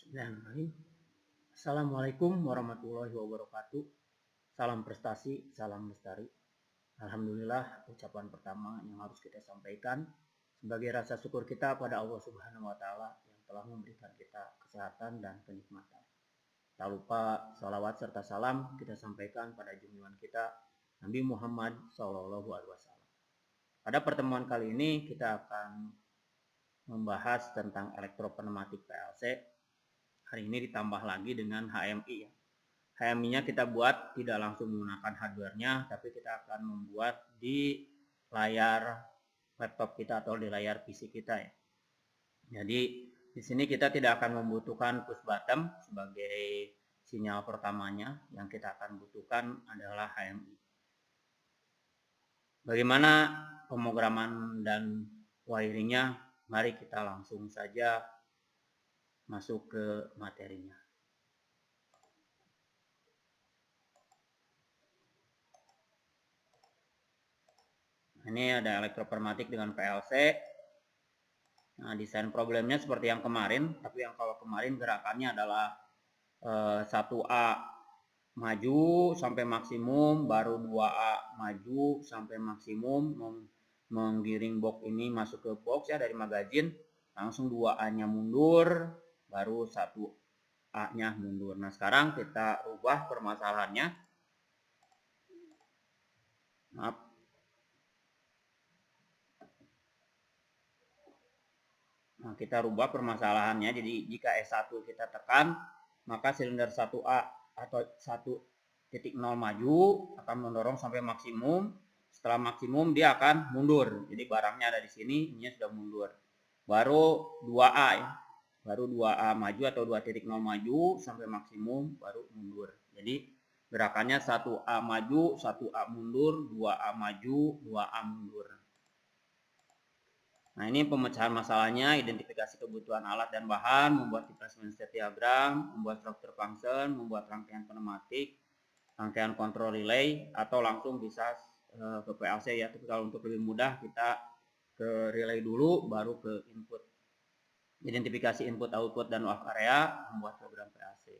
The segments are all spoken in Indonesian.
Bismillahirrahmanirrahim. Assalamualaikum warahmatullahi wabarakatuh. Salam prestasi, salam lestari. Alhamdulillah, ucapan pertama yang harus kita sampaikan sebagai rasa syukur kita pada Allah Subhanahu wa taala yang telah memberikan kita kesehatan dan kenikmatan. Tak lupa salawat serta salam kita sampaikan pada junjungan kita Nabi Muhammad SAW. Pada pertemuan kali ini kita akan membahas tentang elektropneumatik PLC. Hari ini ditambah lagi dengan HMI ya. HMI-nya kita buat tidak langsung menggunakan hardware-nya, tapi kita akan membuat di layar laptop kita atau di layar PC kita ya. Jadi di sini kita tidak akan membutuhkan push button sebagai sinyal pertamanya. Yang kita akan butuhkan adalah HMI. Bagaimana pemrograman dan wiringnya? Mari kita langsung saja masuk ke materinya. Ini ada elektropneumatik dengan PLC. Nah, desain problemnya seperti yang kemarin, tapi yang kalau kemarin gerakannya adalah 1A maju sampai maksimum, baru 2A maju sampai maksimum, menggiring box ini masuk ke box ya dari magazin, langsung 2A-nya mundur, baru 1A-nya mundur. Nah, sekarang kita ubah permasalahannya. Maaf. Nah, kita rubah permasalahannya. Jadi jika S1 kita tekan, maka silinder 1A atau 1.0 maju akan mendorong sampai maksimum. Setelah maksimum dia akan mundur. Jadi barangnya ada di sini, ini sudah mundur. Baru 2A ya. Baru 2A maju atau 2.0 maju sampai maksimum baru mundur. Jadi gerakannya 1A maju, 1A mundur, 2A maju, 2A mundur. Nah, ini pemecahan masalahnya, identifikasi kebutuhan alat dan bahan, membuat replacement state diagram, membuat struktur function, membuat rangkaian pneumatik, rangkaian kontrol relay, atau langsung bisa ke PLC ya. Tapi kalau untuk lebih mudah kita ke relay dulu, baru ke input. Identifikasi input, output, dan WAF area, membuat program PLC.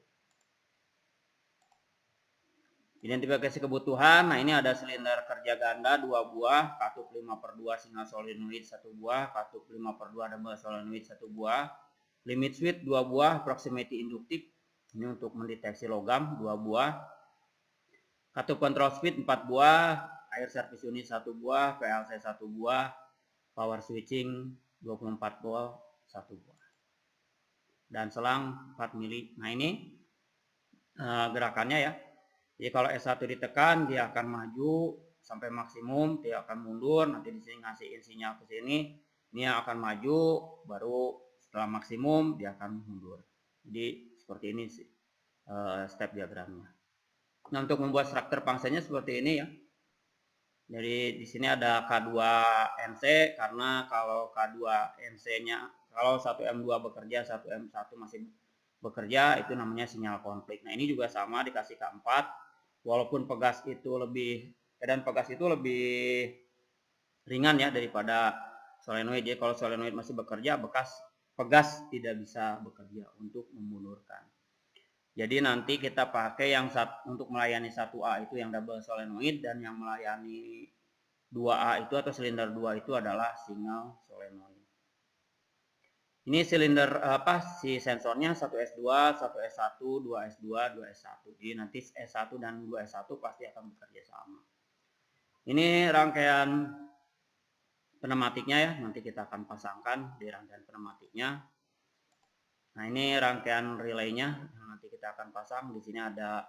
Identifikasi kebutuhan, nah ini ada silinder kerja ganda 2 buah, katup 5/2 single solenoid 1 buah, katup 5/2 double solenoid 1 buah, limit switch 2 buah, proximity induktif, ini untuk mendeteksi logam 2 buah, katup control speed 4 buah, air service unit 1 buah, PLC 1 buah, power switching 24 volt 1 buah, dan selang 4 mili. Nah ini gerakannya ya. Jadi kalau S1 ditekan, dia akan maju sampai maksimum, dia akan mundur, nanti di sini ngasihin sinyal ke sini, ini akan maju, baru setelah maksimum dia akan mundur. Jadi seperti ini sih step diagramnya. Nah, untuk membuat struktur functionnya seperti ini ya. Jadi di sini ada K2NC, karena kalau K2NC-nya, kalau 1M2 bekerja, 1M1 masih bekerja, itu namanya sinyal konflik. Nah ini juga sama, dikasih K4, walaupun pegas itu lebih, keadaan pegas itu lebih ringan ya daripada solenoid. Jadi kalau solenoid masih bekerja, pegas tidak bisa bekerja untuk memundurkan. Jadi nanti kita pakai yang untuk melayani 1A itu yang double solenoid, dan yang melayani 2A itu atau silinder 2 itu adalah single solenoid. Ini silinder si sensornya 1S2, 1S1, 2S2, 2S1. Jadi nanti S1 dan 2S1 pasti akan bekerja sama. Ini rangkaian pneumatiknya ya, nanti kita akan pasangkan di rangkaian pneumatiknya. Nah, ini rangkaian relaynya yang nanti kita akan pasang. Di sini ada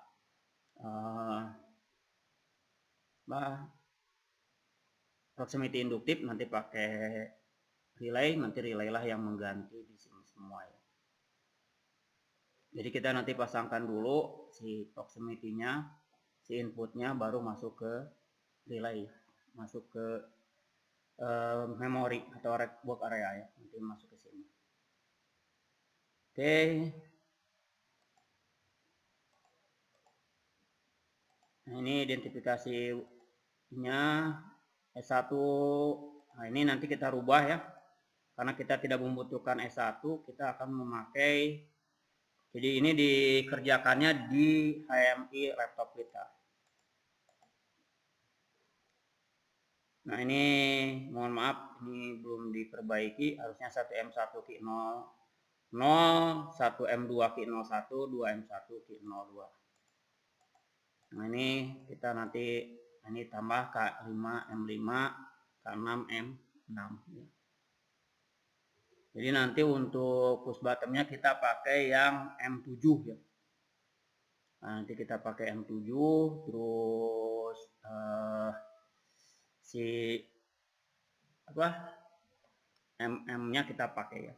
proximity induktif, nanti pakai relay, nanti relay lah yang mengganti di sini semua ya. Jadi kita nanti pasangkan dulu si proximity-nya, si inputnya, baru masuk ke relay, masuk ke memori atau work area ya, nanti masuk ke sini. Oke. Nah, ini identifikasinya S1. Nah, ini nanti kita rubah ya. Karena kita tidak membutuhkan S1, kita akan memakai Jadi ini dikerjakannya di HMI laptop kita. Nah ini mohon maaf, ini belum diperbaiki, harusnya 1M1 Ki 0, 1M2 Ki 01, 2M1 Ki 02. Nah ini kita nanti ini tambah K5M5, K6 M6 ya. Jadi nanti untuk push bottomnya kita pakai yang M7 ya. Nah, nanti kita pakai M7, terus si apa MM-nya kita pakai ya.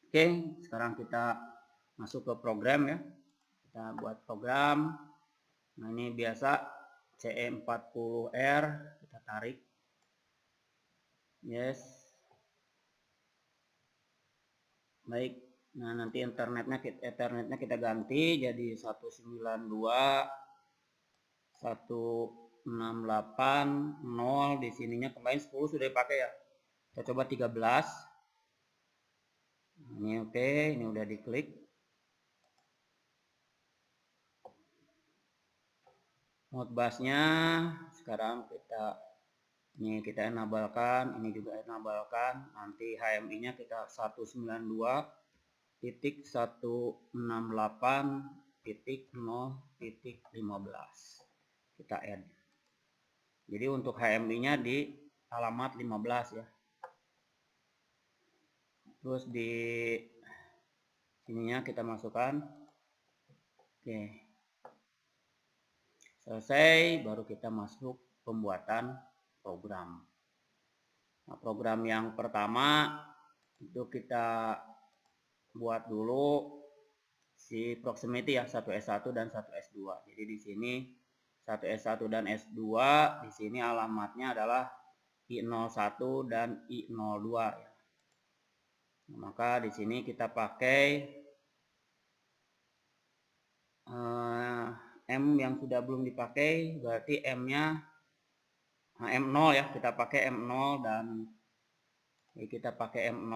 Oke, sekarang kita masuk ke program ya. Kita buat program. Nah ini biasa CE40R, kita tarik. Yes. Baik. Nah nanti Ethernetnya kita ganti jadi 192.168.0. Di sininya kemarin 10 sudah dipakai ya. Kita coba 13. Ini oke, ini udah diklik. Modbusnya sekarang ini kita enabalkan, ini juga enabalkan. Nanti HMI-nya kita 192.168.0.15. Kita add. Jadi untuk HMI-nya di alamat 15 ya. Terus di sininya kita masukkan. Oke. Selesai, baru kita masuk pembuatan program. Nah, program yang pertama itu kita buat dulu si proximity ya, 1S1 dan 1S2. Jadi di sini 1S1 dan S2, di sini alamatnya adalah I01 dan I02 ya. Nah, maka di sini kita pakai M yang sudah belum dipakai, berarti M-nya M0 ya, kita pakai M0 dan kita pakai M0,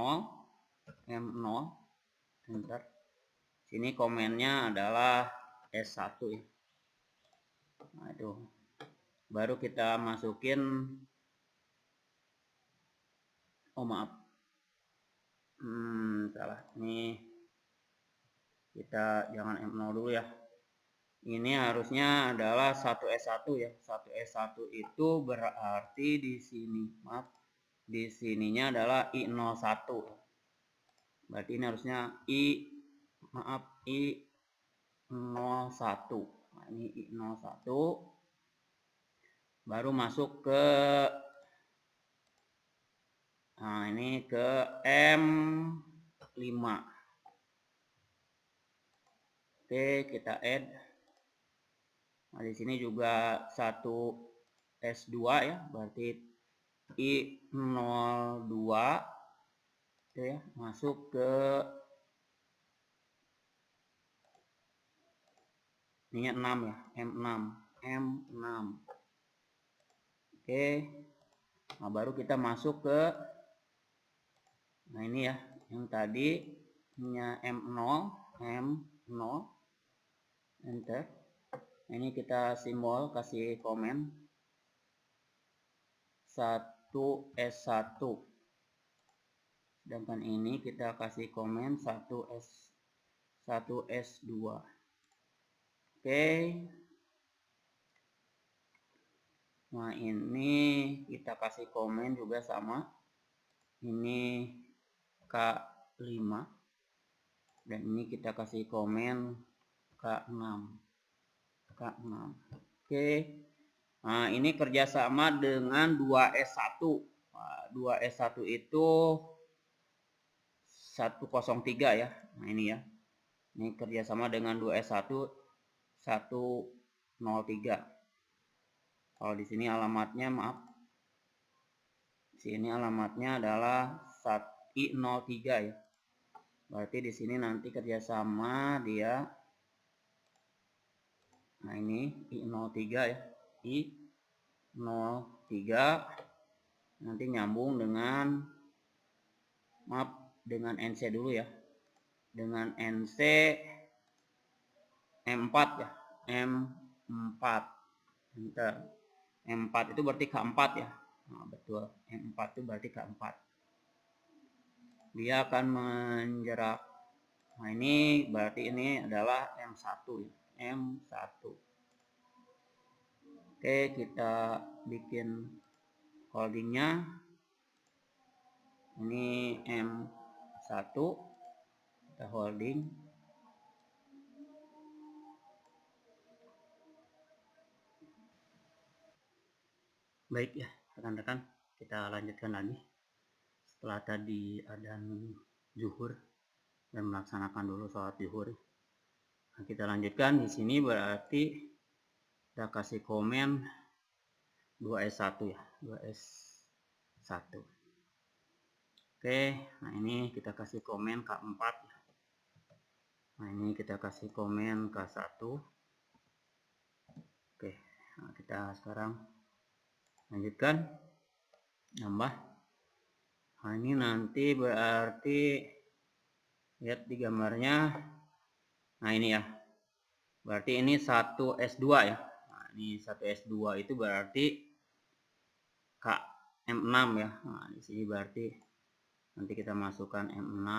enter. Sini komennya adalah S1 ya. Nah itu, baru kita masukin, oh maaf, salah, ini kita jangan M0 dulu ya. Ini harusnya adalah 1S1 ya. 1S1 itu berarti di sini, maaf, di sininya adalah I01. Berarti ini harusnya I01. Nah, ini I01. Baru masuk ke ini ke M5. Oke, kita add. Nah, di sini juga 1S2 ya, berarti I02. Oke ya, masuk ke ini 6 ya, M6. Oke. Nah, baru kita masuk ke nah ini ya, yang tadi punya M0, enter. Ini kita simbol, kasih komen 1S1. Sedangkan ini kita kasih komen 1S2. Oke. Nah ini kita kasih komen juga sama. Ini K5. Dan ini kita kasih komen K6. Oke. Nah, ini kerjasama dengan 2S1. Nah, 2S1 itu 103 ya. Nah, ini ya. Ini kerjasama dengan 2S1 103. Kalau di sini alamatnya, maaf. Di sini alamatnya adalah I03 ya. Berarti di sini nanti kerjasama dia. Nah ini I03 ya, I03 nanti nyambung dengan, maaf, dengan NC dulu ya. dengan NC M4 ya, M4 enter. M4 itu berarti K4 ya. Nah, betul, M4 itu berarti K4. Dia akan menjerak. Nah, ini berarti ini adalah M1 ya, M1. Oke, kita bikin holdingnya. Ini M1, kita holding. Baik ya rekan-rekan, kita lanjutkan lagi. Setelah tadi adzan zuhur dan melaksanakan dulu sholat zuhur. Nah, kita lanjutkan di sini berarti kita kasih komen 2S1 ya, 2S1. Oke, nah ini kita kasih komen K4 ya. Nah, ini kita kasih komen K1. Oke, nah kita sekarang lanjutkan nambah. Nah, ini nanti berarti lihat di gambarnya. Nah, ini ya. Berarti ini 1S2 ya. Nah, ini 1S2 itu berarti M6 ya. Nah, di sini berarti nanti kita masukkan M6.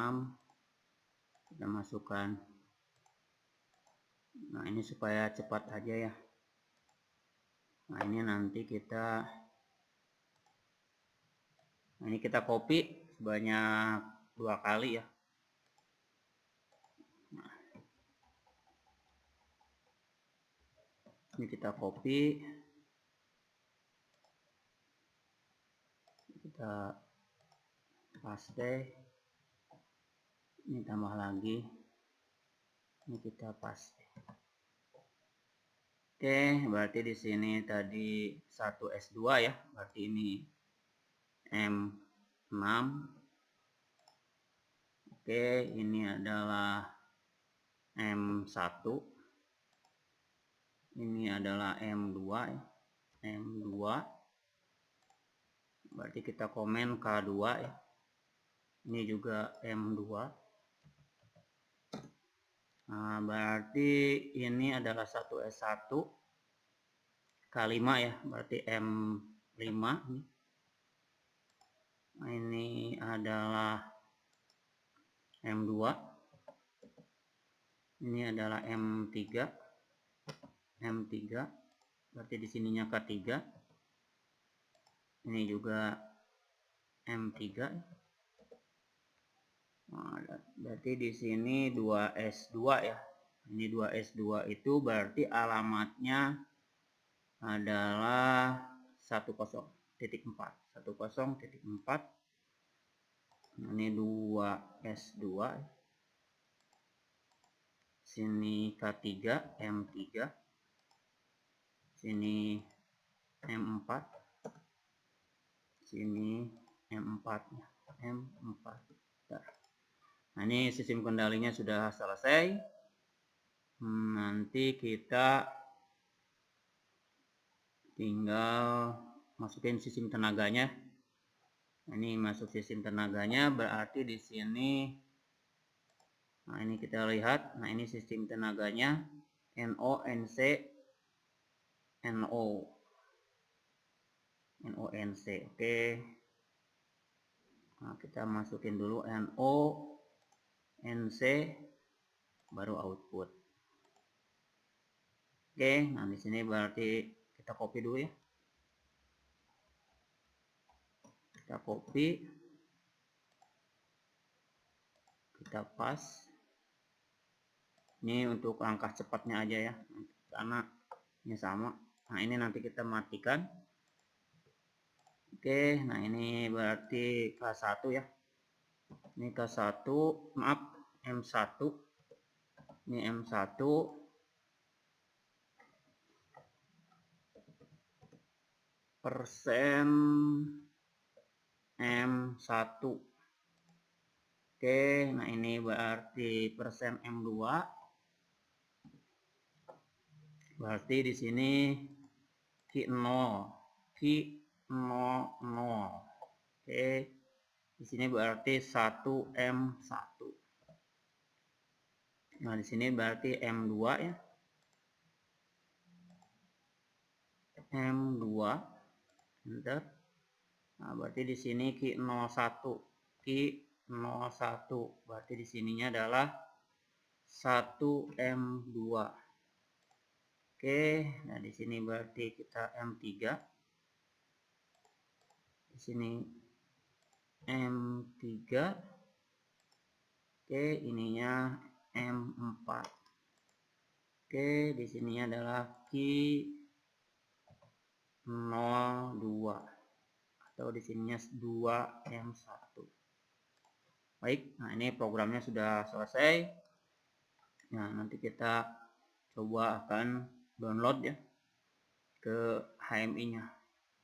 Kita masukkan. Nah, ini supaya cepat aja ya. Nah, ini nanti kita copy sebanyak 2 kali ya. Nah, ini kita copy, kita paste, ini tambah lagi, ini kita paste. Oke, berarti di sini tadi 1S2 ya, berarti ini M6. Oke, ini adalah M1. Ini adalah M2 ya. M2. Berarti kita komen K2 ya. Ini juga M2. Nah, berarti ini adalah 1S1 K5 ya, berarti M5 nih. Nah, ini adalah M2. Ini adalah M3. M3. Berarti di sininya K3. Ini juga M3. Nah, berarti di sini 2S2 ya. Ini 2S2 itu berarti alamatnya adalah 10.4. 10.4. Ini 2S2. Sini K3, M3. Sini M4. Sini M4 ya. M4. Nah, ini sistem kendalinya sudah selesai. Nanti kita tinggal masukin sistem tenaganya. Nah, ini masuk sistem tenaganya, berarti di sini. Nah, ini kita lihat. Nah, ini sistem tenaganya NO, NC, NO, NO, NC. Oke. Nah, kita masukin dulu NO, NC, baru output. Oke, nah di sini berarti kita copy dulu ya. Kita copy, kita paste. Ini untuk langkah cepatnya aja ya, karena ini sama. Nah, ini nanti kita matikan. Oke, nah ini berarti K1 ya. Ini K1, maaf, M1. Ini M1. Persen M1. Oke, nah ini berarti persen M2. Berarti di sini Q0. Oke, di sini berarti 1M1. Nah, di sini berarti M2 ya. M2 enter. Nah, berarti di sini Ki 01. Ki 01. Berarti di sininya adalah 1M2. Oke, nah di sini berarti kita M3. Di sini M3. Oke, ininya M4. Oke, di sininya adalah Ki 02 atau di sininya 2M1. Baik, nah ini programnya sudah selesai. Nah, nanti kita coba akan download ya ke HMI-nya.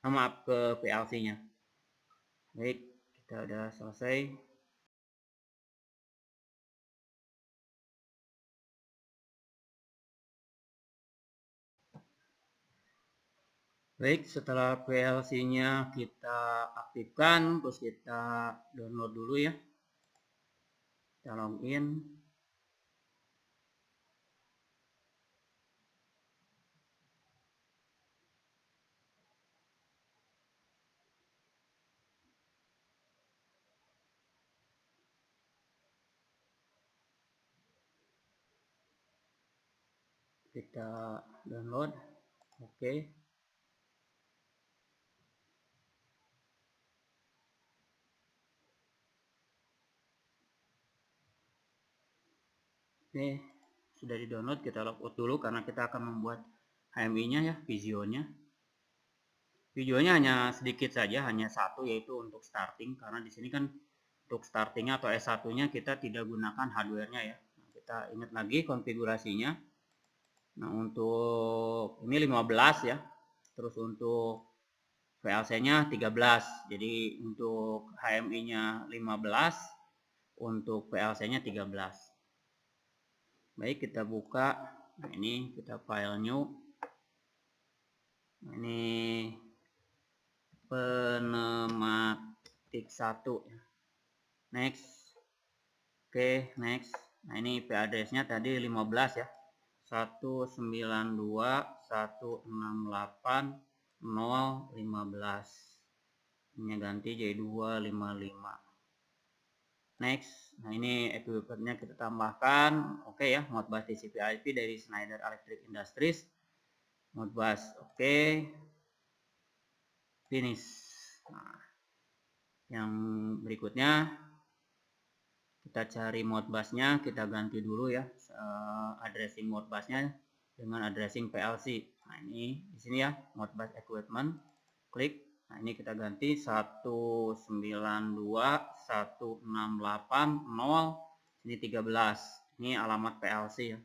Maaf, ke PLC-nya. Baik, kita udah selesai. Baik, setelah PLC-nya kita aktifkan, terus kita download dulu ya. Kita login. Kita download. Oke. Oke, sudah di-download, kita logout dulu karena kita akan membuat HMI-nya ya, Visionya. Videonya hanya sedikit saja, hanya satu, yaitu untuk starting, karena di sini kan untuk startingnya atau S1-nya kita tidak gunakan hardware-nya ya. Nah, kita ingat lagi konfigurasinya. Nah, untuk ini 15 ya. Terus untuk VLC-nya 13. Jadi untuk HMI-nya 15, untuk VLC-nya 13. Baik, kita buka. Nah, ini kita file new. Nah, ini pneumatik 1. Next. Oke, next. Nah, ini IP address-nya tadi 15 ya. 192.168.015. Ini ganti jadi 255. Next. Nah, ini equipment-nya kita tambahkan. Oke ya, Modbus TCP/IP dari Schneider Electric Industries. Modbus, oke. Finish. Nah, yang berikutnya kita cari Modbus-nya, kita ganti dulu ya addressing Modbus-nya dengan addressing PLC. Nah, ini di sini ya, Modbus equipment. Klik. Nah, ini kita ganti 192.168.0. Ini 13. Ini alamat PLC ya.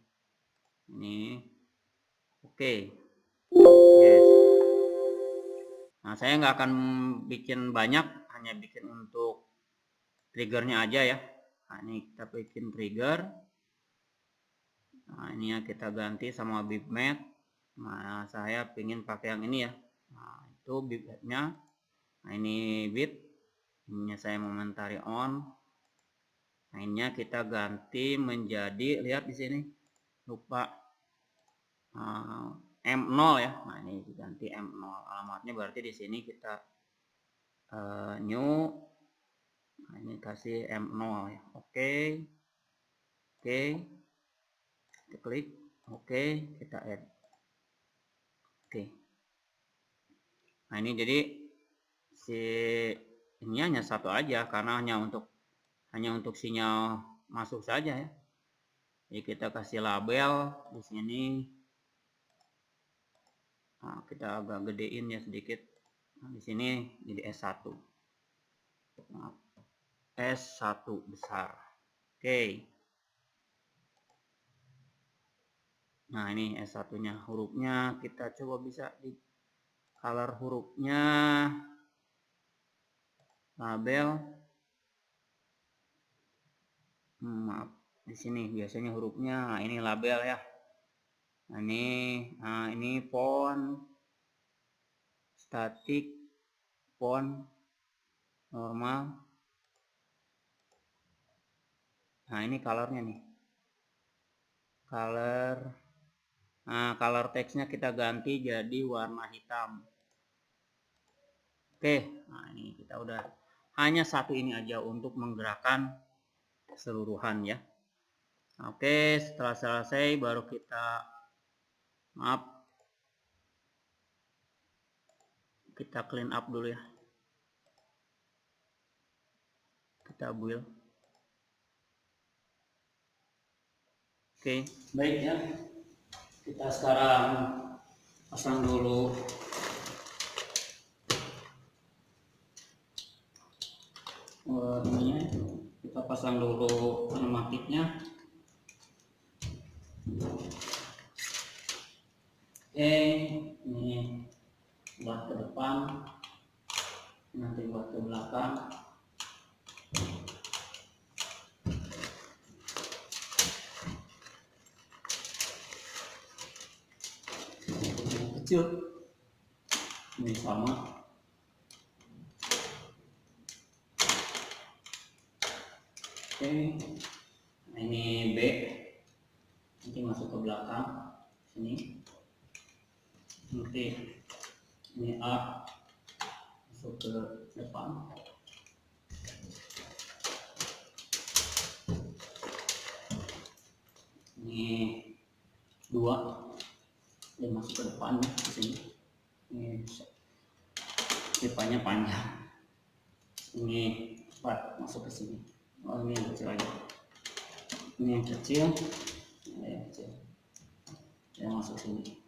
Ini oke. Yes. Nah, saya nggak akan bikin banyak, hanya bikin untuk triggernya aja ya. Nah, ini kita bikin trigger. Nah, ini ya kita ganti sama bitmap. Nah, saya ingin pakai yang ini ya. Nah, itu bitmapnya. Nah, ini bit. Ininya saya momentary on. Nah, ininya kita ganti menjadi, lihat di sini. Lupa. M0 ya. Nah, ini diganti M0. Alamatnya berarti di sini kita new. Nah, ini kasih M0 ya. Oke. Oke. Kita klik. Oke, kita add. Oke. Nah, ini jadi si ini hanya satu aja karena hanya untuk sinyal masuk saja ya. Jadi kita kasih label di sini. Nah, kita agak gedein ya sedikit. Nah, di sini jadi S1. Nah, S1 besar. Oke. Nah, ini S1-nya, hurufnya kita coba bisa di color hurufnya, label. Maaf, di sini biasanya hurufnya. Nah, ini label ya. Nah, ini font, static, font, normal. Nah, ini colornya nih. color teksnya kita ganti jadi warna hitam. Oke, nah ini kita udah hanya satu ini aja untuk menggerakkan keseluruhan ya. Oke, setelah selesai baru kita kita clean up dulu ya. Kita build. Oke, baik ya. Kita sekarang pasang dulu ininya. Kita pasang dulu pneumatiknya. Oke, ini buat ke depan, nanti buat ke belakang. Kecil ini sama. Oke, nah ini B, nanti masuk ke belakang sini. Nanti ini A masuk ke depan. Ini 2 dan masuk ke depan di sini. Ini pipanya panjang. Ini 4 masuk ke sini. Oh, ini yang kecil aja. Ini yang kecil. Ini yang kecil. Yang masuk sini.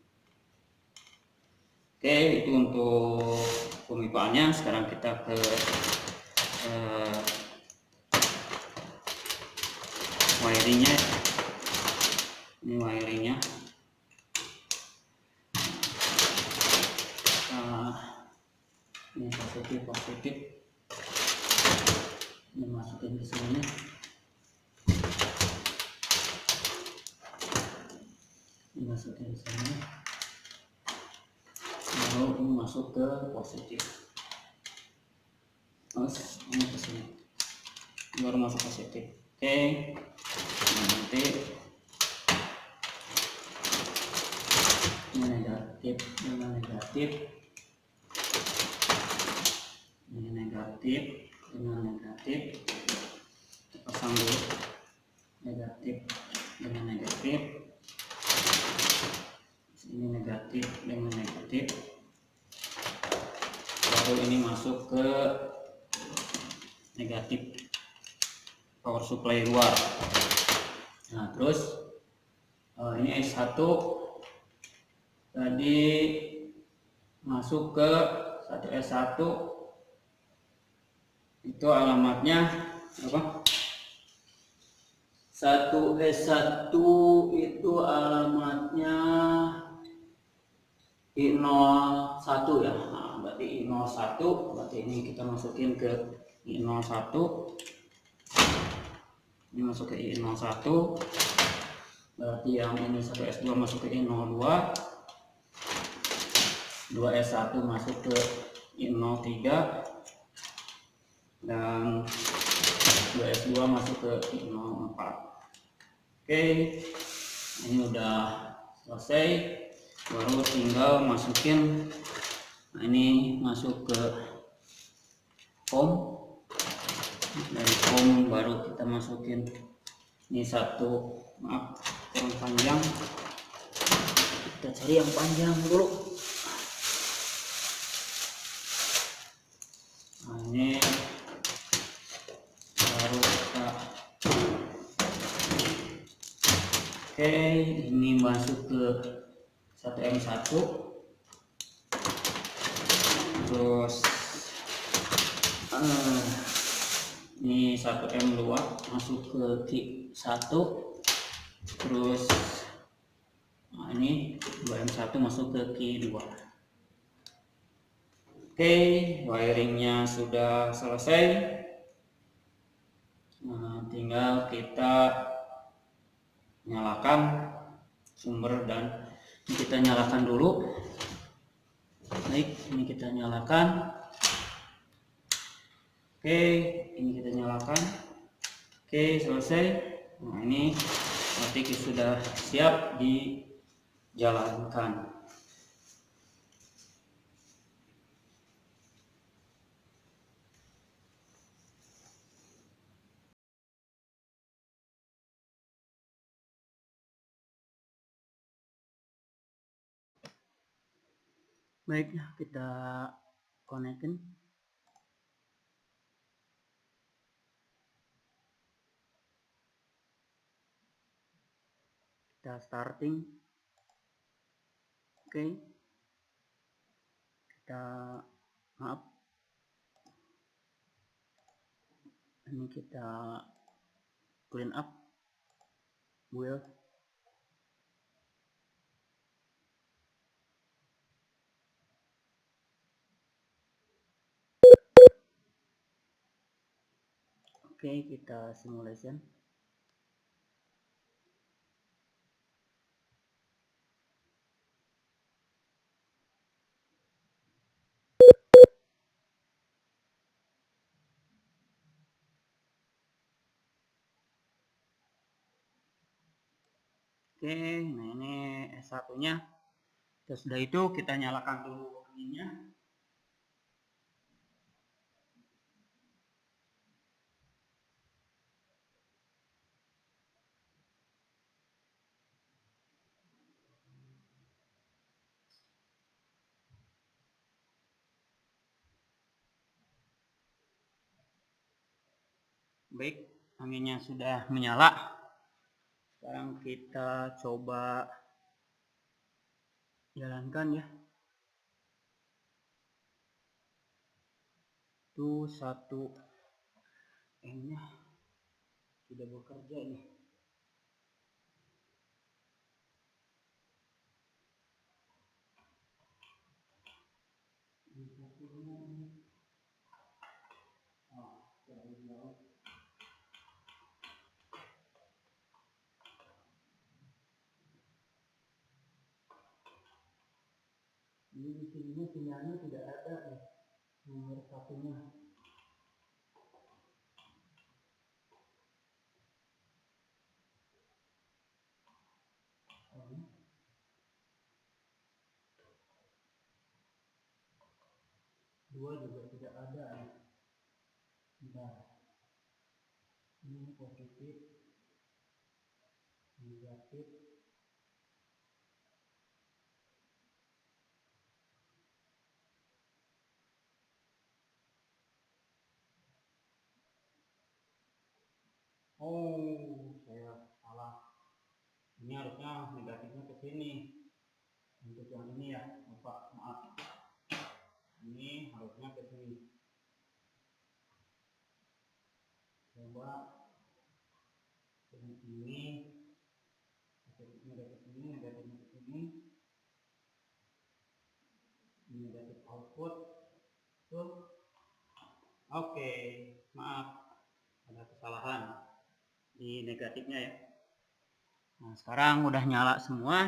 Oke, itu untuk pemipaannya. Sekarang kita ke wiringnya. Ini wiringnya. Ini positif. Ini masukin ke sini. Ini masukin ke sini. Lalu ini masuk ke positif. Terus ini ke sini. Baru masuk positif. Oke. Nanti ini negatif dengan negatif. Ini negatif dengan negatif. Kita pasang dulu negatif dengan negatif. Ini negatif dengan negatif. Baru ini masuk ke negatif power supply luar. Nah, terus ini S1 tadi masuk ke 1S1 itu alamatnya apa? 1S1 itu alamatnya I01 ya. Nah, berarti I01, berarti ini kita masukin ke I01. Ini masuk ke I01. Berarti yang ini 1S2 masuk ke I02. 2S1 masuk ke I03. Dan 2S2 masuk ke I04. Oke, ini udah selesai. Baru tinggal masukin. Nah, ini masuk ke COM. Dari COM baru kita masukin ini satu, maaf yang panjang. Kita cari yang panjang dulu. Nah, ini baru kita. Oke, ini masuk ke 1M1. Terus ini 1M2 masuk ke Q1. Terus nah ini 2M1 masuk ke Q2. Oke, wiringnya sudah selesai. Nah, tinggal kita nyalakan sumber dan kita nyalakan dulu. Baik, ini kita nyalakan. Oke, ini kita nyalakan. Oke, selesai. Nah, ini Otik sudah siap dijalankan. Baik, kita konekin. Kita starting. Oke. Kita maaf. Ini kita clean up build. Oke, kita simulation. Oke, nah ini S1-nya. Terus sudah itu kita nyalakan dulu ininya. Baik, anginnya sudah menyala. Sekarang kita coba jalankan ya. Itu satu M-nya tidak bekerja nih. Ini di sini sinyalnya tidak ada nih, nomor satunya. Dua juga tidak ada nih. Bentar. Ini positif, negatif. Oh, saya salah. Ini harusnya negatifnya ke sini. Untuk yang ini ya, lupa, maaf. Ini harusnya ke sini. Coba ini negatifnya ke sini, negatifnya ke sini. Negatif output. Tuh. Oke, maaf. Ada kesalahan di negatifnya ya. Nah, sekarang udah nyala semua.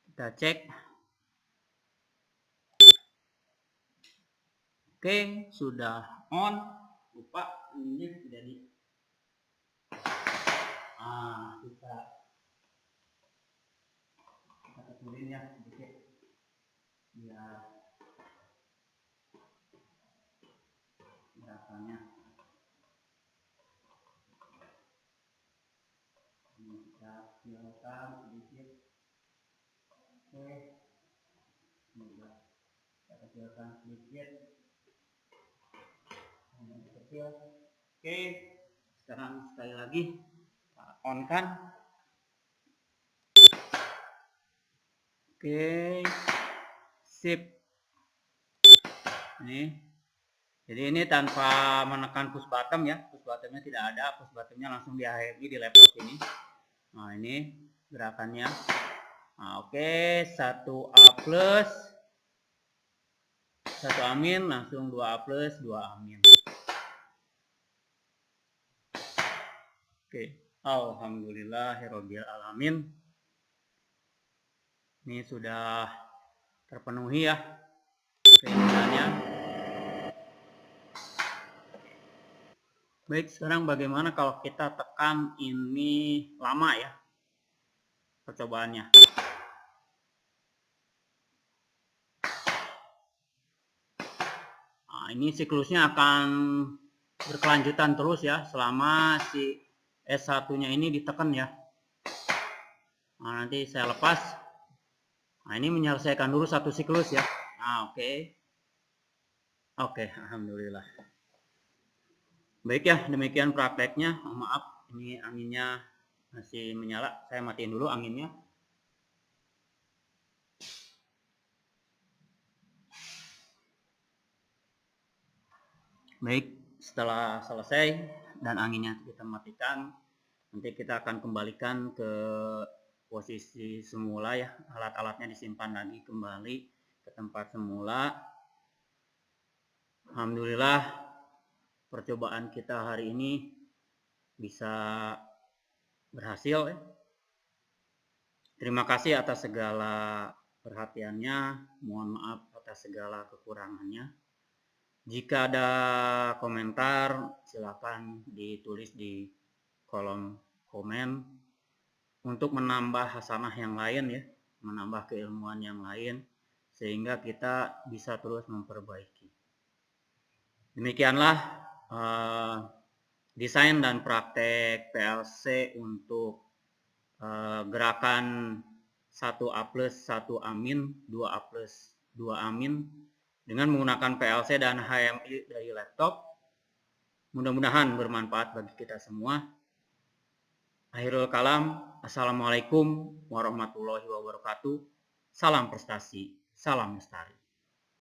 Kita cek. Oke, sudah on. Lupa ini tidak di. Kita kecilin ya sedikit. Biar gerakannya. Ini kita kecilkan sedikit. Oke. Ini kita kecilkan sedikit. Ini kecil. Oke. Sekarang sekali lagi kita on kan. Oke, sip. Nih, jadi ini tanpa menekan push button ya, push buttonnya tidak ada, push buttonnya langsung diakhiri di laptop ini. Nah ini gerakannya. Nah, oke, 1A plus, 1 amin, langsung 2A plus, 2 amin. Oke, alhamdulillahirabbil alamin. Ini sudah terpenuhi ya keinginannya. Baik, sekarang bagaimana kalau kita tekan ini lama ya percobaannya. Nah, ini siklusnya akan berkelanjutan terus ya selama si S1-nya ini ditekan ya. Nah, nanti saya lepas. Nah, ini menyelesaikan dulu satu siklus ya. Nah, oke. Oke, alhamdulillah. Baik ya, demikian prakteknya. Oh, maaf, ini anginnya masih menyala. Saya matiin dulu anginnya. Baik, setelah selesai dan anginnya kita matikan, nanti kita akan kembalikan ke posisi semula ya. Alat-alatnya disimpan lagi kembali ke tempat semula. Alhamdulillah, percobaan kita hari ini bisa berhasil ya. Terima kasih atas segala perhatiannya. Mohon maaf atas segala kekurangannya. Jika ada komentar, silakan ditulis di kolom komen untuk menambah hasanah yang lain ya, menambah keilmuan yang lain sehingga kita bisa terus memperbaiki. Demikianlah desain dan praktek PLC untuk gerakan 1A+, 1 amin, 2A+, 2 amin dengan menggunakan PLC dan HMI dari laptop. Mudah-mudahan bermanfaat bagi kita semua. Akhirul kalam, assalamualaikum warahmatullahi wabarakatuh. Salam prestasi, salam lestari.